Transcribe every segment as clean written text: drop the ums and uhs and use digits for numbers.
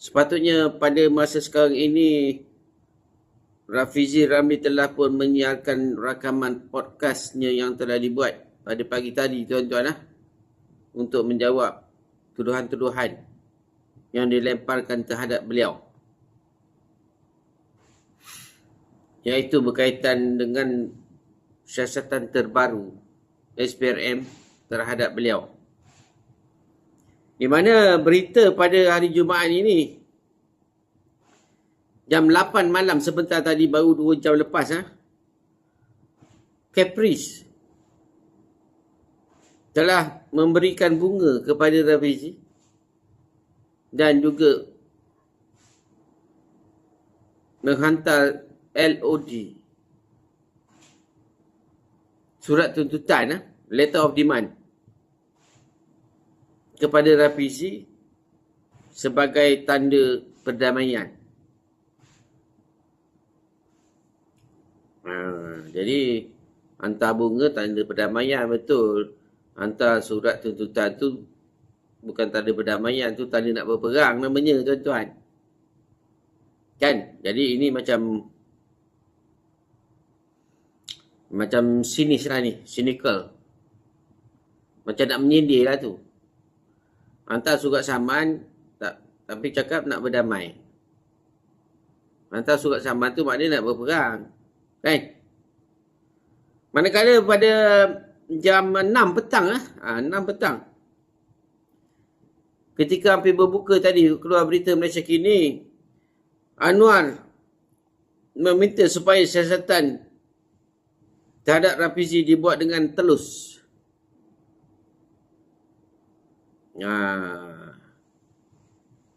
Sepatutnya pada masa sekarang ini, Rafizi Ramli telah pun menyiarkan rakaman podcastnya yang telah dibuat pada pagi tadi, tuan-tuan, untuk menjawab tuduhan-tuduhan yang dilemparkan terhadap beliau, iaitu berkaitan dengan siasatan terbaru SPRM terhadap beliau. Di mana berita pada hari Jumaat ini, jam 8 malam sebentar tadi, baru 2 jam lepas, Caprice telah memberikan bunga kepada Rafizi dan juga menghantar LOD, surat tuntutan, letter of demand, kepada Rafizi sebagai tanda perdamaian. Jadi hantar bunga tanda perdamaian, betul. Hantar surat tuntutan tu bukan tanda perdamaian, tu tanda nak berperang namanya, tuan-tuan. Kan? Jadi ini macam sinis lah ni, cynical. Macam nak menyindir lah tu. Hantar surat saman, tapi cakap nak berdamai. Hantar surat saman tu maknanya nak berperang. Kan? Manakala pada jam 6 petang, 6 petang, ketika hampir berbuka tadi, keluar berita Malaysia Kini, Anwar meminta supaya siasatan terhadap Rafizi dibuat dengan telus.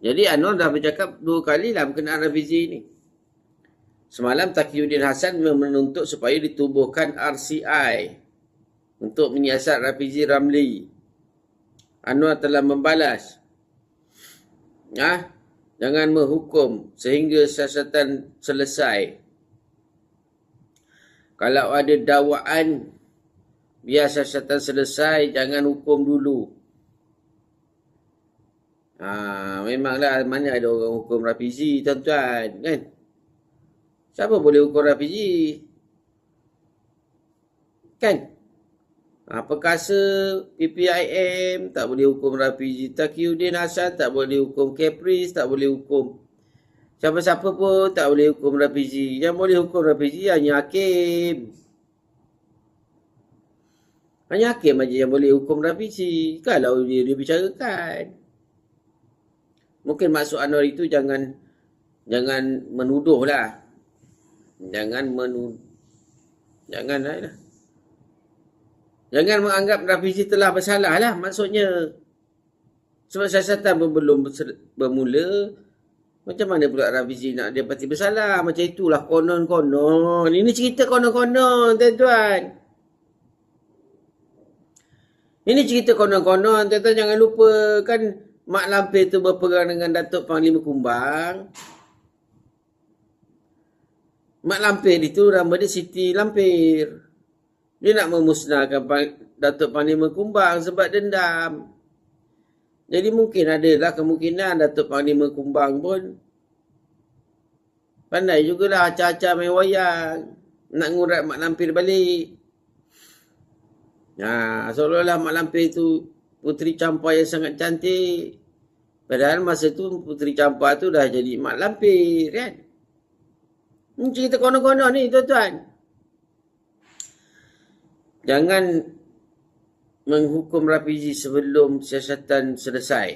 Jadi Anwar dah bercakap 2 kali lah berkenaan Rafizi ni. Semalam Taqiyuddin Hasan menuntut supaya ditubuhkan RCI untuk menyiasat Rafizi Ramli. Anwar telah membalas, jangan menghukum sehingga siasatan selesai. Kalau ada dakwaan, biar siasatan selesai, jangan hukum dulu. Memanglah mana ada orang hukum Rafizi, tuan-tuan, kan? Siapa boleh hukum Rafizi? Kan? Perkasa PPIM tak boleh hukum Rafizi. Taqiyuddin Hasan tak boleh hukum. Caprice tak boleh hukum. Siapa-siapa pun tak boleh hukum Rafizi. Yang boleh hukum Rafizi hanya hakim. Hanya hakim aja yang boleh hukum Rafizi. Kalau dia bicarakan. Mungkin maksud Anwar itu jangan menuduh lah. Jangan menganggap Rafizi telah bersalah lah maksudnya. Sebab siasatan pun belum bermula. Macam mana pula Rafizi nak dia pasti bersalah? Macam itulah konon-konon. Ini cerita konon-konon, tuan-tuan. Ini cerita konon-konon. Tuan-tuan jangan lupa kan Mak Lampir tu berperang dengan Datuk Panglima Kumbang. Mak Lampir itu nama dia Siti Lampir. Dia nak memusnahkan Datuk Panglima Kumbang sebab dendam. Jadi mungkin adalah kemungkinan Datuk Panglima Kumbang pun pandai jugalah acah-acah main wayang. Nak ngurat Mak Lampir balik. Seolah-olah Mak Lampir itu puteri campur yang sangat cantik. Padahal masa tu puteri campur tu dah jadi Mak Lampir, kan? Ini cerita konon-konon ni, tuan-tuan. Jangan menghukum Rafizi sebelum siasatan selesai.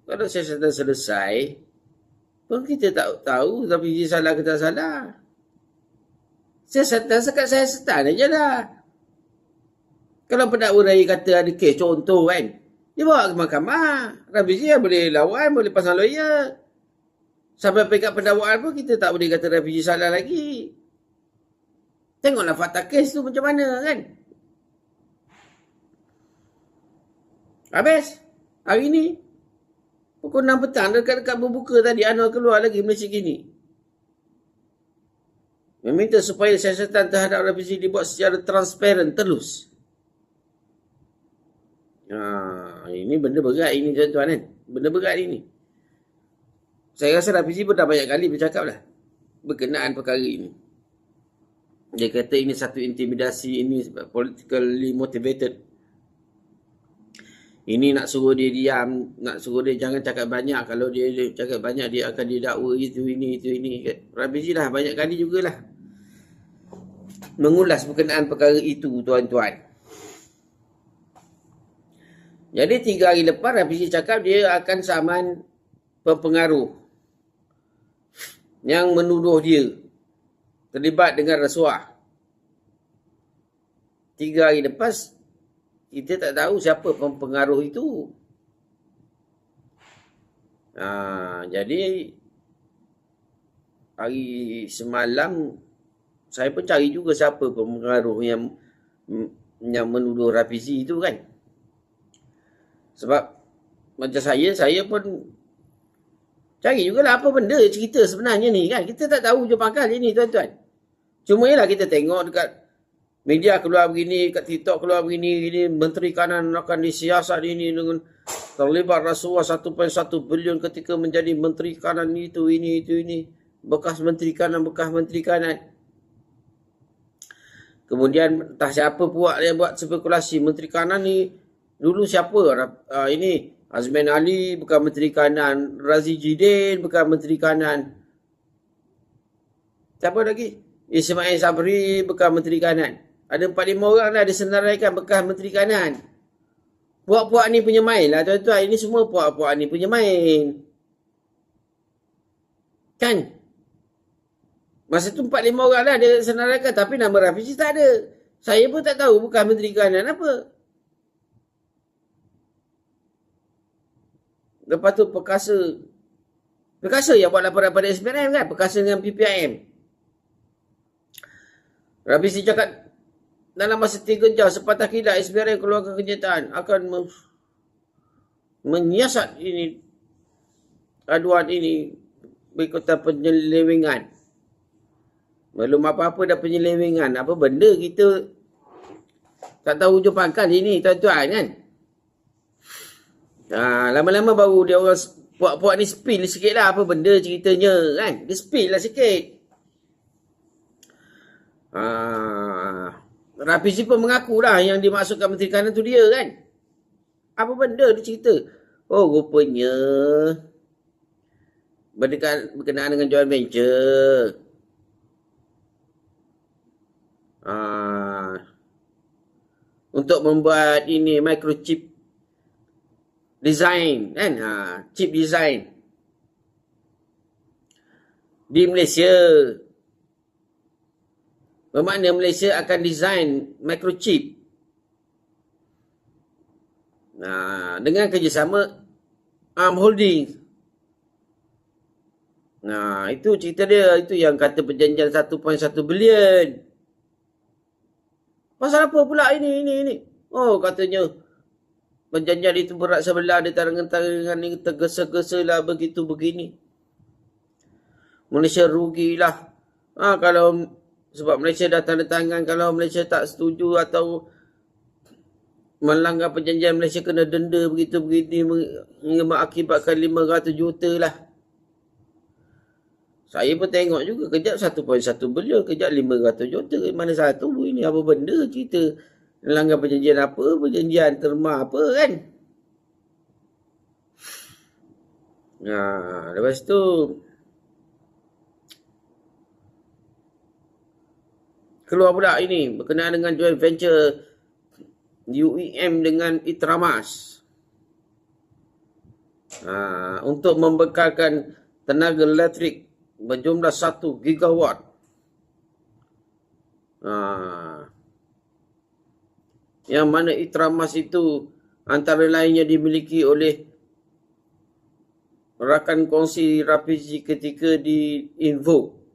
Kalau siasatan selesai, pun kita tak tahu Rafizi salah ke tak salah. Siasatan sekat siasatan aja lah. Kalau pendakwa raya kata ada kes contoh kan, dia bawa ke mahkamah. Rafizi boleh lawan, boleh pasang lawyer. Sampai peringkat pendakwaan pun kita tak boleh kata Rafizi salah lagi. Tengoklah fakta kes tu macam mana, kan? Habis hari ni pukul 6 petang dekat-dekat berbuka tadi, Anwar keluar lagi Malaysia Kini meminta supaya siasatan terhadap Rafizi dibuat secara transparan, telus. Ini benda berat ini, tuan-tuan, kan? Benda berat ini. Saya rasa Rafizi pun dah banyak kali bercakap lah berkenaan perkara ini. Dia kata ini satu intimidasi, ini politically motivated. Ini nak suruh dia diam, nak suruh dia jangan cakap banyak. Kalau dia cakap banyak, dia akan didakwa itu, ini. Rafizi dah banyak kali jugalah mengulas berkenaan perkara itu, tuan-tuan. Jadi 3 hari lepas Rafizi cakap dia akan saman pempengaruh yang menuduh dia terlibat dengan rasuah. 3 hari lepas, kita tak tahu siapa pempengaruh itu. Jadi, hari semalam, saya pun cari juga siapa pempengaruh yang menuduh Rafizi itu kan. Sebab, macam saya pun cari jugalah apa benda cerita sebenarnya ni kan. Kita tak tahu hujung pangkal ini, tuan-tuan. Cuma ialah kita tengok dekat media keluar begini, kat TikTok keluar begini, Menteri Kanan akan disiasat ini dengan terlibat rasuah 1.1 bilion ketika menjadi Menteri Kanan itu, ini. Bekas Menteri Kanan. Kemudian entah siapa pula yang buat spekulasi. Menteri Kanan ni dulu siapa? Ini Azman Ali bukan Menteri Kanan. Razi Jidin bukan Menteri Kanan. Siapa lagi? Ismail Sabri bukan Menteri Kanan. Ada 4-5 orang dah disenaraikan bekas Menteri Kanan. Puak-puak ni punya main lah tuan-tuan. Ini semua puak-puak ni punya main. Kan? Masa tu 4-5 orang dah dia senaraikan. Tapi nama Rafizi tak ada. Saya pun tak tahu bekas Menteri Kanan apa. Lepas tu Perkasa yang buat laporan pada SPRM kan? Perkasa dengan PPIM. Rafizi cakap dalam masa 3 jam sepatah kilat SPRM keluarkan kenyataan akan menyiasat ini aduan ini berikutan penyelewengan. Belum apa-apa dah penyelewengan. Apa benda kita tak tahu hujung pangkal ini tuan-tuan kan. Lama-lama baru dia orang puak-puak ni spill sikit lah apa benda ceritanya kan. Dia spill lah sikit. Rafizi pun mengaku lah yang dimaksudkan Menteri Kanan tu dia kan. Apa benda dia cerita? Oh rupanya berkenaan dengan joint venture. Untuk membuat ini microchip design kan. Chip design di Malaysia. Bermakna Malaysia akan design microchip. Dengan kerjasama Arm Holdings. Itu cerita dia. Itu yang kata perjanjian 1.1 bilion. Pasal apa pula ini? Oh katanya perjanjian itu berat sebelah. Dia tarangan-tarangan ni tergesa-gesa lah begitu begini. Malaysia rugilah. Kalau sebab Malaysia dah tanda tangan, kalau Malaysia tak setuju atau melanggar perjanjian, Malaysia kena denda begitu-begini hingga mengakibatkan 500 juta lah. Saya pun tengok juga, kejap 1.1 bilion, kejap 500 juta. Mana satu ini apa benda cerita? Melanggar perjanjian apa? Perjanjian terma apa kan? Lepas tu keluar pula ini berkenaan dengan joint venture UEM dengan Itramas. Untuk membekalkan tenaga elektrik berjumlah 1 gigawatt. Yang mana Itramas itu antara lainnya dimiliki oleh rakan kongsi Rafizi ketika di Invoke.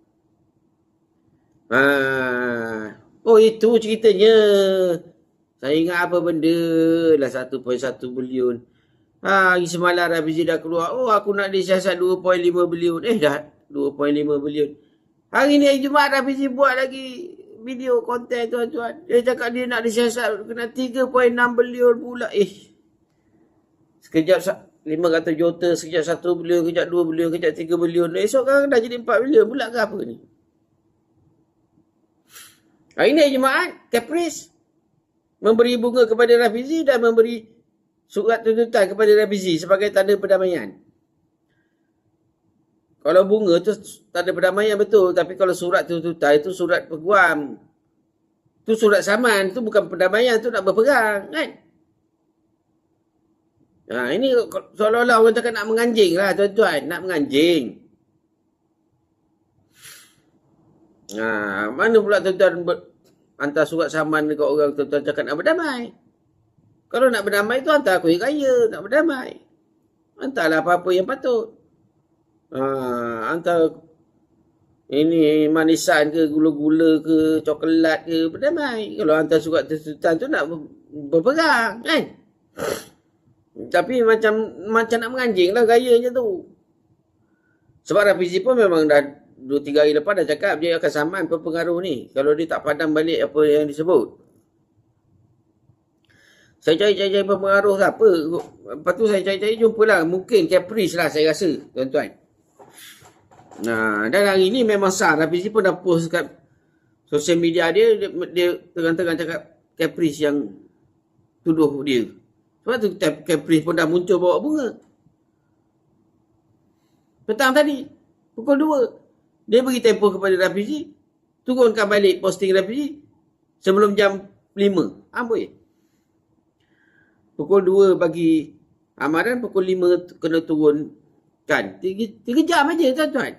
Oh itu ceritanya. Saya ingat apa benda lah 1.1 bilion. Hari semalam Rafizi dah keluar. Oh aku nak disiasat 2.5 bilion. Dah 2.5 bilion. Hari ni hari Jumaat Rafizi buat lagi video konten tuan-tuan. Dia cakap dia nak disiasat kena 3.6 bilion pula. Sekejap 500 juta, sekejap 1 bilion, sekejap 2 bilion, sekejap 3 bilion. Esok kan dah jadi 4 bilion pula ke apa ni? Hari ni jemaat, Caprice memberi bunga kepada Rafizi dan memberi surat tuntutan kepada Rafizi sebagai tanda perdamaian. Kalau bunga tu tanda perdamaian betul, tapi kalau surat tuntutan itu surat peguam. Tu surat saman, tu bukan perdamaian, tu nak berperang kan? Ini seolah-olah orang cakap nak menganjing lah tuan-tuan, nak menganjing. Mana pula tuan-tuan hantar surat saman dekat orang, tuan-tuan cakap nak berdamai. Kalau nak berdamai tu hantar kuih raya, nak berdamai. Hantarlah apa-apa yang patut. Hantar ini manisan ke, gula-gula ke, coklat ke, berdamai. Kalau hantar surat tuntutan tu nak berperang kan? Tapi macam nak menganjing lah gayanya tu. Sebab Rafizi pun memang dah 2-3 hari lepas dah cakap dia akan saman pengaruh ni. Kalau dia tak padam balik apa yang disebut. Saya cari-cari pengaruh lah apa. Lepas tu saya cari-cari jumpalah. Mungkin Caprice lah saya rasa tuan-tuan. Dan hari ni memang sah. Rafizi pun dah post kat sosial media dia terang-terang cakap Caprice yang tuduh dia. Sebab tu Caprice pun dah muncul bawa bunga. Petang tadi, pukul 2. Dia bagi tempoh kepada Rafizi. Turunkan balik posting Rafizi sebelum jam 5. Amboi. Pukul 2 bagi amaran, pukul 5 kena turunkan. 3 jam aja tuan-tuan.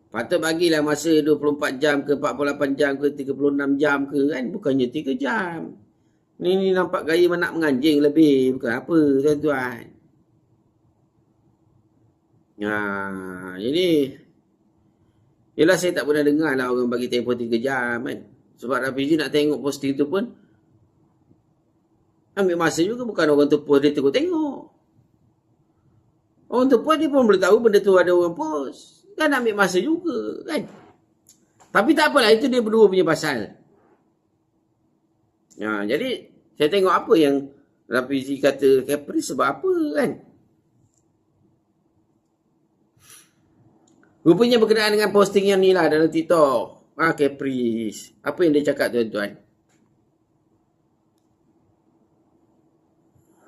Patut bagilah masa 24 jam ke 48 jam ke 36 jam ke kan. Bukannya 3 jam. Ni nampak gaya nak menganjing lebih. Bukan apa tuan-tuan. Jadi yelah saya tak pernah dengar lah orang bagi tempoh 3 jam kan. Sebab Rafizi nak tengok posting tu pun ambil masa juga. Bukan orang tu post dia tengok. Orang tu post dia pun boleh tahu benda tu ada orang post. Kan ambil masa juga kan. Tapi tak apalah, itu dia berdua punya pasal. Jadi saya tengok apa yang Rafizi kata Caprice sebab apa kan. Rupanya berkenaan dengan posting yang ni lah dalam TikTok. Caprice. Apa yang dia cakap tuan-tuan?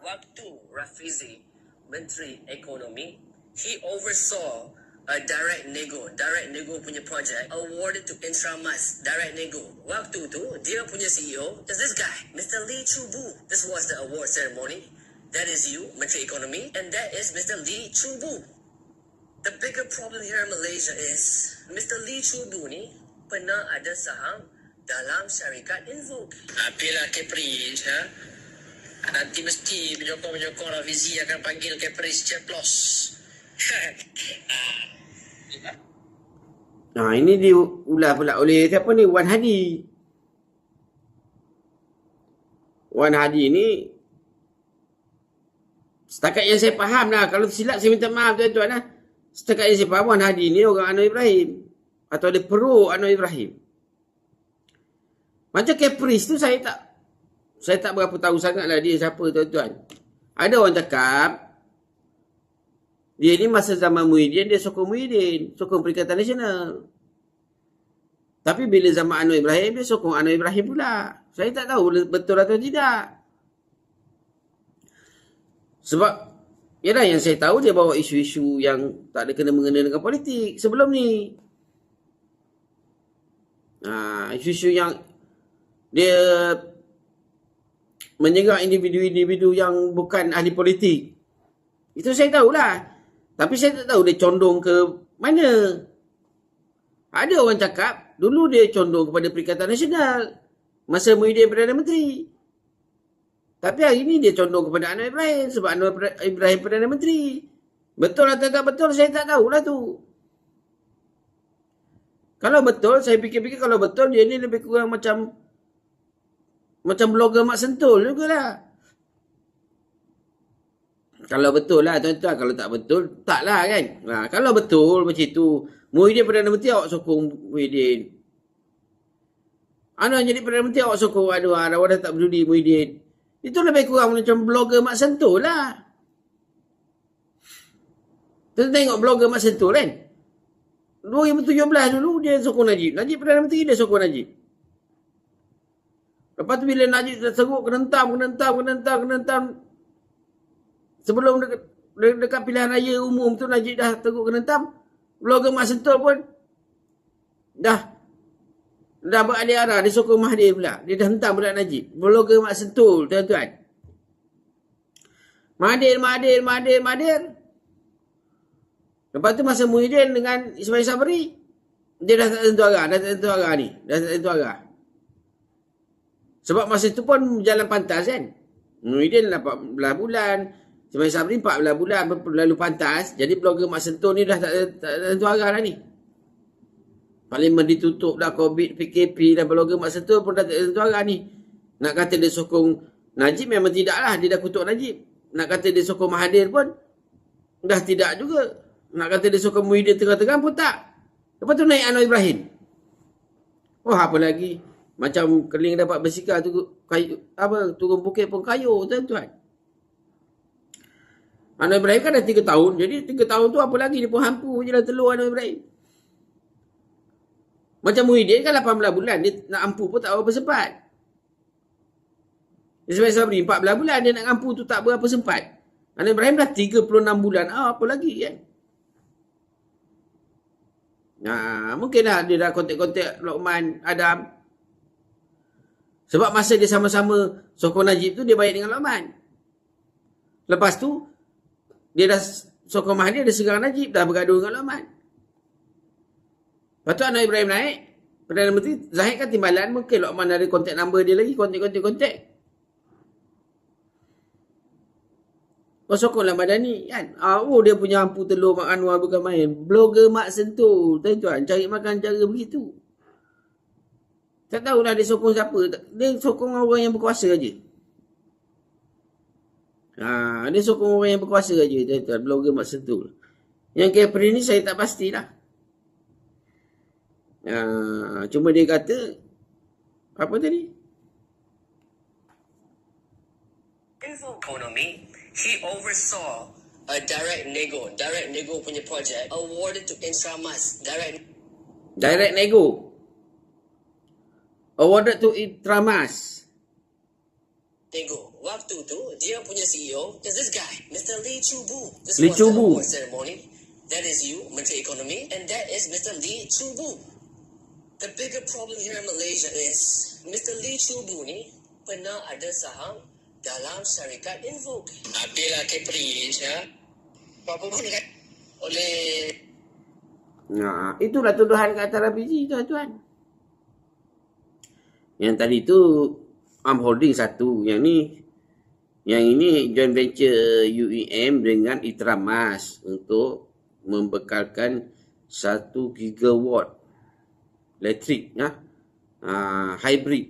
Waktu Rafizi Menteri Ekonomi, he oversaw a direct nego punya project awarded to Intramas direct nego. Waktu tu dia punya CEO is this guy, Mr. Lee Chu-bu. This was the award ceremony. That is you, Menteri Ekonomi, and that is Mr. Lee Chu-bu. The bigger problem here in Malaysia is Mr. Lee Chu-bu ni pernah ada saham dalam syarikat Invoke. Apalah Caprice, nanti mesti penyokong Rafizi akan panggil Caprice Ceplos. Ini diulah pula oleh siapa ni? Wan Hadi. Wan Hadi ni setakat yang saya faham lah. Kalau silap saya minta maaf tuan-tuan lah. Setakat yang saya faham, Wan Hadi ni orang Anwar Ibrahim. Atau ada pro Anwar Ibrahim. Macam Caprice tu saya tak berapa tahu sangat lah dia siapa tuan-tuan. Ada orang cakap dia ni masa zaman Muhyiddin, dia sokong Muhyiddin. Sokong Perikatan Nasional. Tapi bila zaman Anwar Ibrahim, dia sokong Anwar Ibrahim pula. Saya tak tahu betul atau tidak. Sebab, yalah yang saya tahu dia bawa isu-isu yang tak ada kena-mengena dengan politik sebelum ni. Isu-isu yang dia menyerang individu-individu yang bukan ahli politik. Itu saya tahulah. Tapi saya tak tahu dia condong ke mana. Ada orang cakap, dulu dia condong kepada Perikatan Nasional. Masa Muhyiddin Perdana Menteri. Tapi hari ni dia condong kepada Anwar Ibrahim. Sebab Anwar Ibrahim Perdana Menteri. Betul atau tak betul, saya tak tahulah tu. Kalau betul, saya fikir-fikir kalau betul, dia ni lebih kurang macam blogger Mak Sentul jugalah. Kalau betul lah tuan-tuan. Kalau tak betul, taklah kan. Kalau betul macam tu, Muhyiddin Perdana Menteri awak sokong Muhyiddin. Anwar jadi Perdana Menteri awak sokong Anwar. Awak dah tak peduli Muhyiddin. Itu lebih kurang macam blogger Mak Sentul lah. Kita tengok blogger Mak Sentul kan. 2017 dulu dia sokong Najib. Najib Perdana Menteri dia sokong Najib. Lepas tu bila Najib dah teruk, kena hentam. Sebelum dekat pilihan raya umum tu Najib dah teruk kena hentam. Blogger Mak Sentul pun dah beralih arah. Dia sokong Mahathir pula. Dia dah hentam pula Najib. Blogger Mak Sentul, tuan-tuan. Mahathir. Lepas tu masa Muhyiddin dengan Ismail Sabri, dia dah tak tentu arah ni. Sebab masa tu pun jalan pantas kan. Muhyiddin 18 bulan, Ismail Sabri 14 bulan lalu pantas. Jadi blogger Mak Sentul ni dah tak tentu arah dah ni. Parlimen ditutup dah, COVID, PKP dan blogger Mak Sentul pun dah tak tentu arah ni. Nak kata dia sokong Najib memang tidak lah. Dia dah kutuk Najib. Nak kata dia sokong Mahathir pun dah tidak juga. Nak kata dia sokong Muhyiddin tengah-tengah pun tak. Lepas tu naik Anwar Ibrahim. Oh, apa lagi? Macam keling dapat bersikap tu kayu, turun bukit pun kayu, tuan-tuan. Anwar Ibrahim kan dah 3 tahun. Jadi 3 tahun tu apa lagi? Dia pun hampu je lah telur Anwar Ibrahim. Macam Muhyiddin kan 18 bulan. Dia nak hampu pun tak berapa sempat. Ismail Sabri 14 bulan dia nak hampu tu tak berapa sempat. Anwar Ibrahim dah 36 bulan. Apa lagi kan? Mungkin lah dia dah kontak-kontak Lokman Adam. Sebab masa dia sama-sama sokong Najib tu, dia baik dengan Lokman. Lepas tu, dia dah sokong Mahathir, dia serang Najib, dah bergaduh dengan Lokman. Lepas tu Anwar Ibrahim naik, Perdana Menteri, Zahid kan timbalan, mungkin Lokman ada kontak number dia lagi, kontak. Kau sokonglah Madani kan. Dia punya hampu telur Mak Anwar bukan main. Blogger Mak Sentul, tuan-tuan, cari makan cara begitu. Tak tahulah dia sokong siapa. Dia sokong orang yang berkuasa aja. Dia sokong orang yang berkuasa aja, tuan-tuan. Blogger Mak Sentul. Yang Capri ni saya tak pastilah. Cuma dia kata apa tadi? Economy. He oversaw a direct nego punya project awarded to Intramas. Direct nego awarded to Intramas. Waktu tu dia punya CEO is this guy, Mr. Lee Chu-bu. This Lee was the Chu-bu. award ceremony. That is you, Menteri Ekonomi, and that is Mr. Lee Chu-bu. The bigger problem here in Malaysia is Mr. Lee Chu-bu ni pernah ada saham dalam syarikat Invoke. Bila Capri ya. Apa pun kan oleh Itulah tuduhan kat atas Rafizi, tuan-tuan. Yang tadi tu Arm Holding satu, yang ini joint venture UEM dengan Intramas untuk membekalkan 1 gigawatt elektrik hybrid